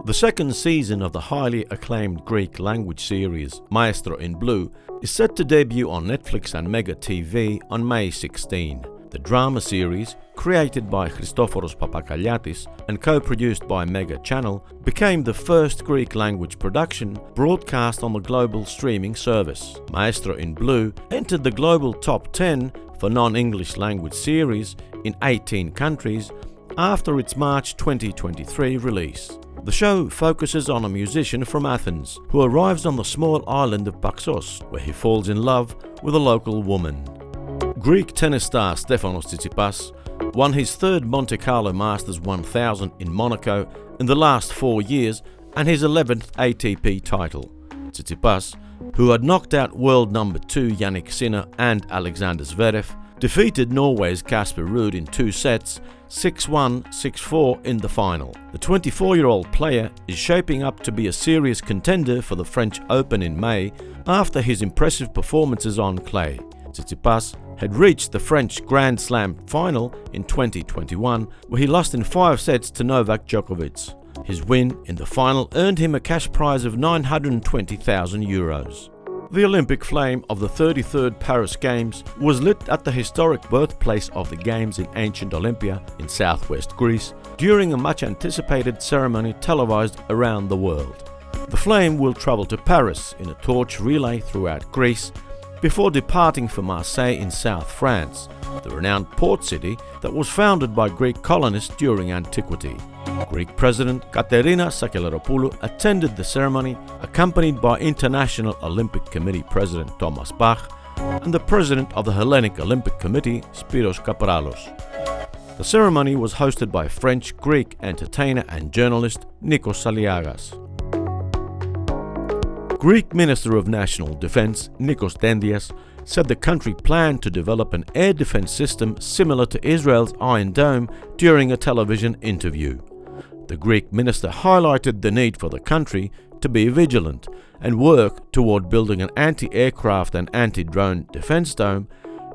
The second season of the highly acclaimed Greek language series Maestro in Blue is set to debut on Netflix and Mega TV on May 16. The drama series, created by Christoforos Papakaliatis and co-produced by Mega Channel, became the first Greek language production broadcast on the global streaming service. Maestro in Blue entered the global top 10 for non-English language series in 18 countries after its March 2023 release. The show focuses on a musician from Athens who arrives on the small island of Paxos, where he falls in love with a local woman. Greek tennis star Stefanos Tsitsipas won his third Monte Carlo Masters 1000 in Monaco in the last 4 years and his 11th ATP title. Tsitsipas, who had knocked out world number 2 Jannik Sinner and Alexander Zverev, defeated Norway's Casper Ruud in 2 sets, 6-1, 6-4 in the final. The 24-year-old player is shaping up to be a serious contender for the French Open in May after his impressive performances on clay. Tsitsipas had reached the French Grand Slam final in 2021, where he lost in 5 sets to Novak Djokovic. His win in the final earned him a cash prize of €920,000. The Olympic flame of the 33rd Paris Games was lit at the historic birthplace of the Games in ancient Olympia in southwest Greece during a much-anticipated ceremony televised around the world. The flame will travel to Paris in a torch relay throughout Greece before departing for Marseille in South France, the renowned port city that was founded by Greek colonists during antiquity. Greek President Katerina Sakelloropoulou attended the ceremony, accompanied by International Olympic Committee President Thomas Bach and the President of the Hellenic Olympic Committee, Spyros Kapralos. The ceremony was hosted by French-Greek entertainer and journalist Nikos Saliagas. Greek Minister of National Defense Nikos Dendias said the country planned to develop an air defense system similar to Israel's Iron Dome during a television interview. The Greek minister highlighted the need for the country to be vigilant and work toward building an anti-aircraft and anti-drone defense dome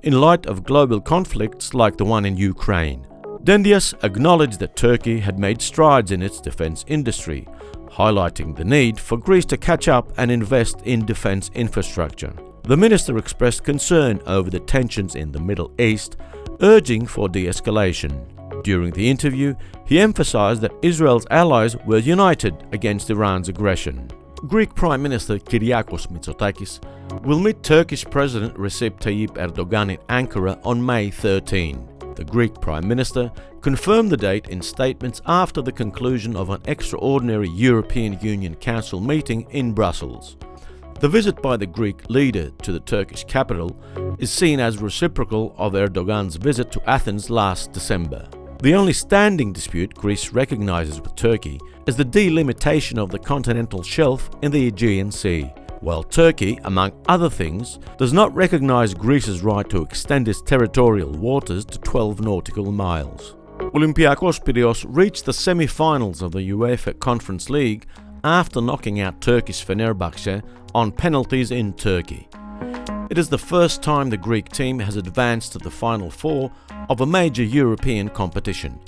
in light of global conflicts like the one in Ukraine. Dendias acknowledged that Turkey had made strides in its defense industry, highlighting the need for Greece to catch up and invest in defense infrastructure. The minister expressed concern over the tensions in the Middle East, urging for de-escalation. During the interview, he emphasized that Israel's allies were united against Iran's aggression. Greek Prime Minister Kyriakos Mitsotakis will meet Turkish President Recep Tayyip Erdogan in Ankara on May 13. The Greek Prime Minister confirmed the date in statements after the conclusion of an extraordinary European Union Council meeting in Brussels. The visit by the Greek leader to the Turkish capital is seen as reciprocal of Erdogan's visit to Athens last December. The only standing dispute Greece recognizes with Turkey is the delimitation of the continental shelf in the Aegean Sea, while Turkey, among other things, does not recognize Greece's right to extend its territorial waters to 12 nautical miles. Olympiakos Piraeus reached the semi-finals of the UEFA Conference League after knocking out Turkish Fenerbahce on penalties in Turkey. It is the first time the Greek team has advanced to the Final Four of a major European competition.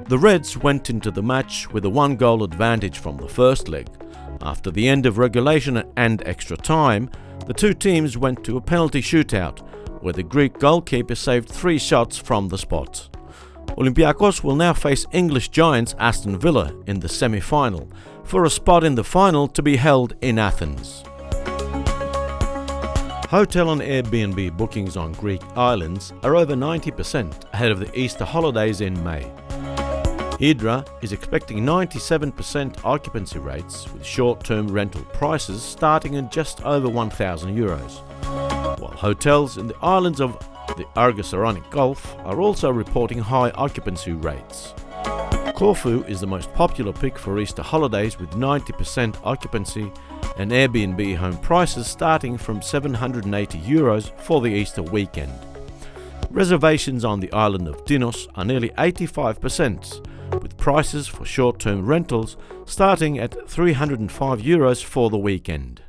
The Reds went into the match with a 1-goal advantage from the first leg. After the end of regulation and extra time, the two teams went to a penalty shootout, where the Greek goalkeeper saved 3 shots from the spot. Olympiakos will now face English giants Aston Villa in the semi-final, for a spot in the final to be held in Athens. Hotel and Airbnb bookings on Greek islands are over 90% ahead of the Easter holidays in May. Hydra is expecting 97% occupancy rates, with short-term rental prices starting at just over €1,000, while hotels in the islands of the Argos-Saronic Gulf are also reporting high occupancy rates. Corfu is the most popular pick for Easter holidays with 90% occupancy and Airbnb home prices starting from €780 for the Easter weekend. Reservations on the island of Tinos are nearly 85%, with prices for short-term rentals starting at €305 for the weekend.